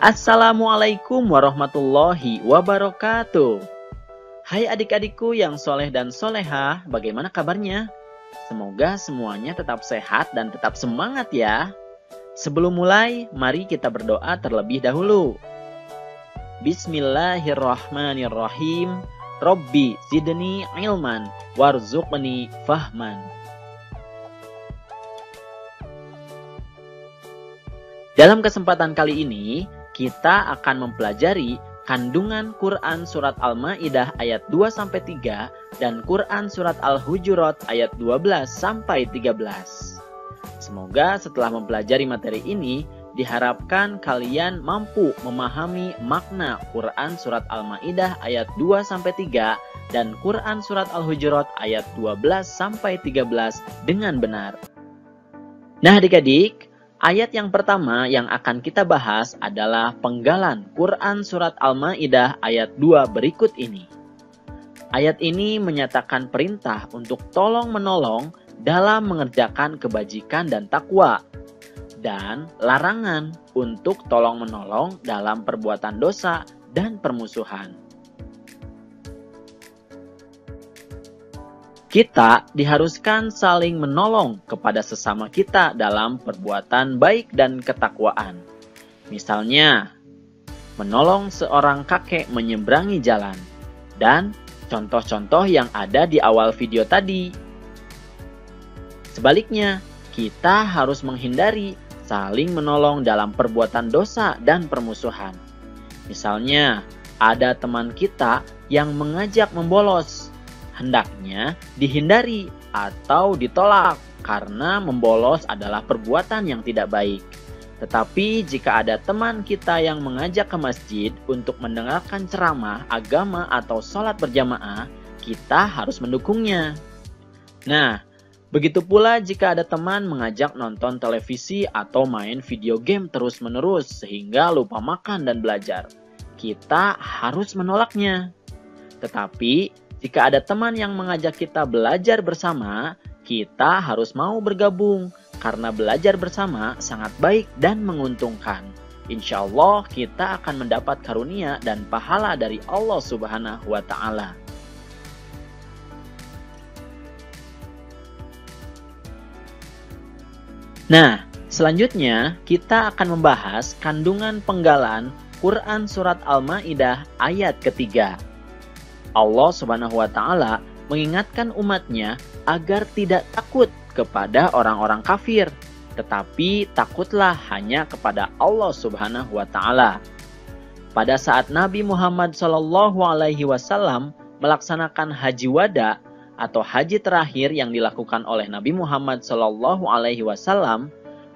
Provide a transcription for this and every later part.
Assalamualaikum warahmatullahi wabarakatuh. Hai adik-adikku yang soleh dan solehah, bagaimana kabarnya? Semoga semuanya tetap sehat dan tetap semangat ya. Sebelum mulai, mari kita berdoa terlebih dahulu. Bismillahirrahmanirrahim. Robbi zidni ilman warzuqni fahman. Dalam kesempatan kali ini, kita akan mempelajari kandungan Quran Surat Al-Ma'idah ayat 2-3 dan Quran Surat Al-Hujurat ayat 12-13. Semoga setelah mempelajari materi ini, diharapkan kalian mampu memahami makna Quran Surat Al-Ma'idah ayat 2-3 dan Quran Surat Al-Hujurat ayat 12-13 dengan benar. Nah adik-adik, ayat yang pertama yang akan kita bahas adalah penggalan Quran Surat Al-Ma'idah ayat 2 berikut ini. Ayat ini menyatakan perintah untuk tolong-menolong dalam mengerjakan kebajikan dan takwa, dan larangan untuk tolong-menolong dalam perbuatan dosa dan permusuhan. Kita diharuskan saling menolong kepada sesama kita dalam perbuatan baik dan ketakwaan. Misalnya, menolong seorang kakek menyeberangi jalan, dan contoh-contoh yang ada di awal video tadi. Sebaliknya, kita harus menghindari saling menolong dalam perbuatan dosa dan permusuhan. Misalnya, ada teman kita yang mengajak membolos. Hendaknya dihindari atau ditolak karena membolos adalah perbuatan yang tidak baik. Tetapi jika ada teman kita yang mengajak ke masjid untuk mendengarkan ceramah agama atau sholat berjamaah, kita harus mendukungnya. Nah, begitu pula jika ada teman mengajak nonton televisi atau main video game terus-menerus sehingga lupa makan dan belajar, kita harus menolaknya. Tetapi jika ada teman yang mengajak kita belajar bersama, kita harus mau bergabung karena belajar bersama sangat baik dan menguntungkan. Insya Allah kita akan mendapat karunia dan pahala dari Allah Subhanahu wa Ta'ala. Nah, selanjutnya kita akan membahas kandungan penggalan Quran Surat Al-Ma'idah ayat ketiga. Allah Subhanahu wa Ta'ala mengingatkan umatnya agar tidak takut kepada orang-orang kafir, tetapi takutlah hanya kepada Allah Subhanahu wa Ta'ala. Pada saat Nabi Muhammad SAW melaksanakan haji wada atau haji terakhir yang dilakukan oleh Nabi Muhammad SAW,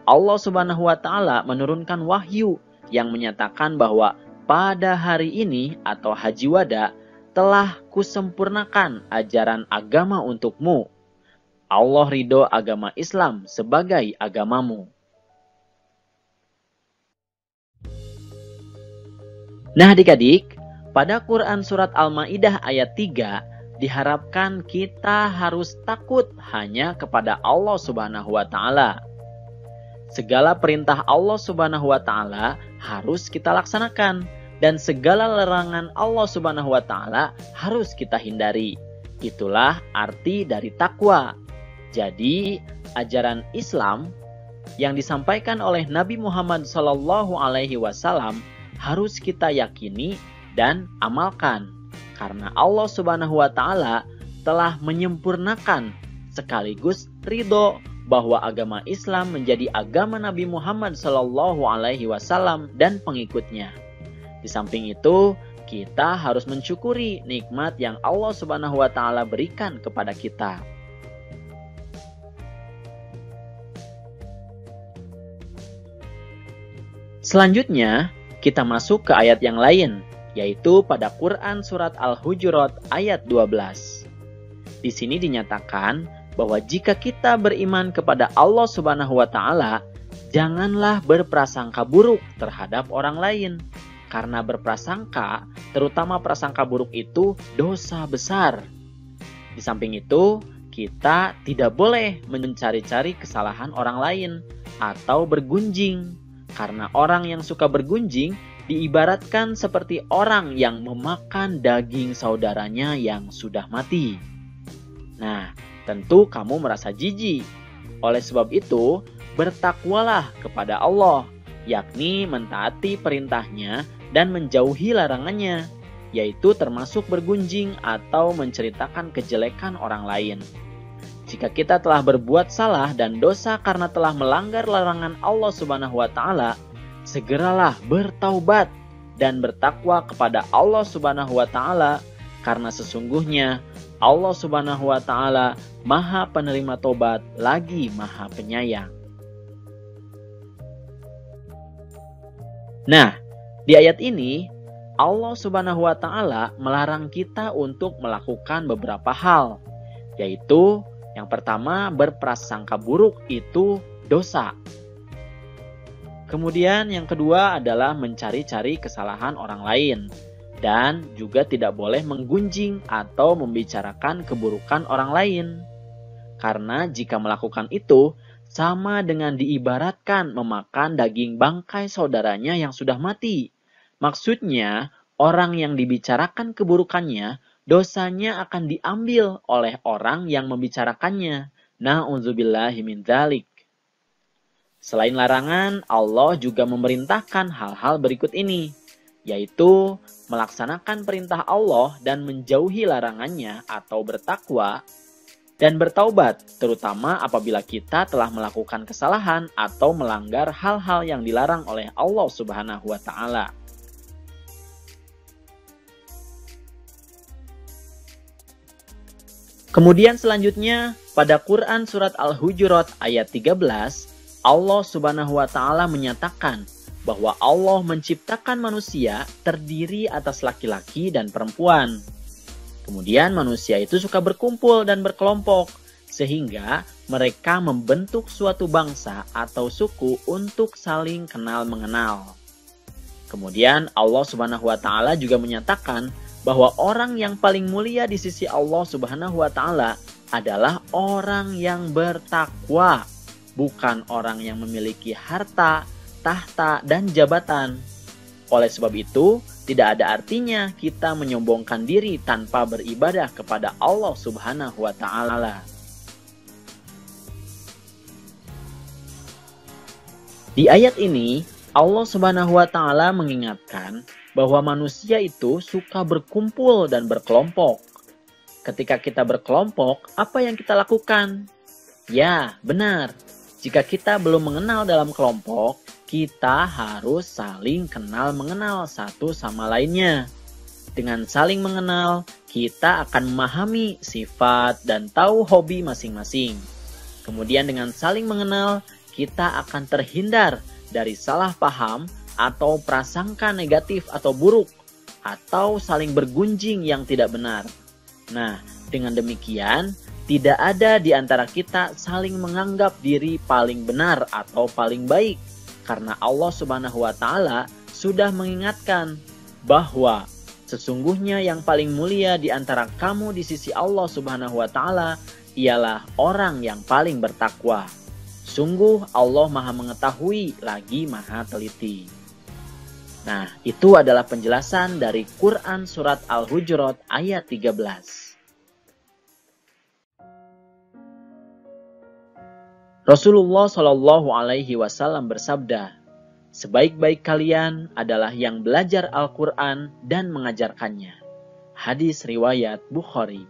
Allah Subhanahu wa Ta'ala menurunkan wahyu yang menyatakan bahwa pada hari ini atau haji wada telah kusempurnakan ajaran agama untukmu. Allah ridho agama Islam sebagai agamamu. Nah adik-adik, pada Quran Surat Al-Ma'idah ayat 3 diharapkan kita harus takut hanya kepada Allah Subhanahu wa Ta'ala. Segala perintah Allah Subhanahu wa Ta'ala harus kita laksanakan, dan segala larangan Allah Subhanahu wa Ta'ala harus kita hindari. Itulah arti dari takwa. Jadi, ajaran Islam yang disampaikan oleh Nabi Muhammad SAW harus kita yakini dan amalkan. Karena Allah Subhanahu wa Ta'ala telah menyempurnakan sekaligus ridho bahwa agama Islam menjadi agama Nabi Muhammad SAW dan pengikutnya. Di samping itu, kita harus mensyukuri nikmat yang Allah Subhanahu wa Ta'ala berikan kepada kita. Selanjutnya, kita masuk ke ayat yang lain, yaitu pada Quran Surat Al-Hujurat ayat 12. Di sini dinyatakan bahwa jika kita beriman kepada Allah Subhanahu wa Ta'ala, janganlah berprasangka buruk terhadap orang lain. Karena berprasangka, terutama prasangka buruk itu dosa besar. Di samping itu, kita tidak boleh mencari-cari kesalahan orang lain atau bergunjing. Karena orang yang suka bergunjing diibaratkan seperti orang yang memakan daging saudaranya yang sudah mati. Nah, tentu kamu merasa jijik. Oleh sebab itu, bertakwalah kepada Allah, yakni mentaati perintahnya dan menjauhi larangannya, yaitu termasuk bergunjing atau menceritakan kejelekan orang lain. Jika kita telah berbuat salah dan dosa karena telah melanggar larangan Allah Subhanahu wa Ta'ala, segeralah bertaubat dan bertakwa kepada Allah Subhanahu wa Ta'ala, karena sesungguhnya Allah Subhanahu wa Ta'ala Maha Penerima Tobat lagi Maha Penyayang. Nah, di ayat ini Allah Subhanahu wa Ta'ala melarang kita untuk melakukan beberapa hal, yaitu yang pertama, berprasangka buruk itu dosa. Kemudian yang kedua adalah mencari-cari kesalahan orang lain, dan juga tidak boleh menggunjing atau membicarakan keburukan orang lain. Karena jika melakukan itu, sama dengan diibaratkan memakan daging bangkai saudaranya yang sudah mati. Maksudnya, orang yang dibicarakan keburukannya, dosanya akan diambil oleh orang yang membicarakannya. Na'udzubillahi min dzalik. Selain larangan, Allah juga memerintahkan hal-hal berikut ini, yaitu melaksanakan perintah Allah dan menjauhi larangannya atau bertakwa, dan bertaubat, terutama apabila kita telah melakukan kesalahan atau melanggar hal-hal yang dilarang oleh Allah Subhanahu wa Ta'ala. Kemudian selanjutnya, pada Quran Surat Al-Hujurat ayat 13, Allah Subhanahu wa Ta'ala menyatakan bahwa Allah menciptakan manusia terdiri atas laki-laki dan perempuan. Kemudian manusia itu suka berkumpul dan berkelompok, sehingga mereka membentuk suatu bangsa atau suku untuk saling kenal mengenal. Kemudian Allah Subhanahu wa Ta'ala juga menyatakan bahwa orang yang paling mulia di sisi Allah Subhanahu wa Ta'ala adalah orang yang bertakwa, bukan orang yang memiliki harta, tahta, dan jabatan. Oleh sebab itu, tidak ada artinya kita menyombongkan diri tanpa beribadah kepada Allah Subhanahu wa Ta'ala. Di ayat ini, Allah Subhanahu wa Ta'ala mengingatkan bahwa manusia itu suka berkumpul dan berkelompok. Ketika kita berkelompok, apa yang kita lakukan? Ya, benar. Jika kita belum mengenal dalam kelompok, kita harus saling kenal mengenal satu sama lainnya. Dengan saling mengenal, kita akan memahami sifat dan tahu hobi masing-masing. Kemudian dengan saling mengenal, kita akan terhindar dari salah paham atau prasangka negatif atau buruk, atau saling bergunjing yang tidak benar. Nah, dengan demikian, tidak ada di antara kita saling menganggap diri paling benar atau paling baik, karena Allah Subhanahu wa Ta'ala sudah mengingatkan bahwa sesungguhnya yang paling mulia di antara kamu di sisi Allah Subhanahu wa Ta'ala ialah orang yang paling bertakwa. Sungguh Allah Maha Mengetahui lagi Maha Teliti. Nah, itu adalah penjelasan dari Quran Surat Al-Hujurat ayat 13. Rasulullah Shallallahu Alaihi Wasallam bersabda, sebaik-baik kalian adalah yang belajar Al-Quran dan mengajarkannya. Hadis riwayat Bukhari.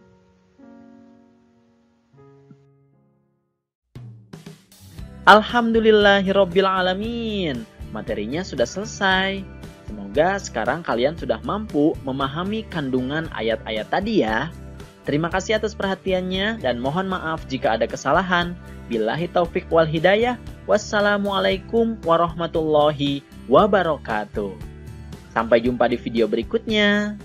Alhamdulillahirabbil alamin. Materinya sudah selesai. Semoga sekarang kalian sudah mampu memahami kandungan ayat-ayat tadi ya. Terima kasih atas perhatiannya dan mohon maaf jika ada kesalahan. Billahi taufik wal hidayah. Wassalamualaikum warahmatullahi wabarakatuh. Sampai jumpa di video berikutnya.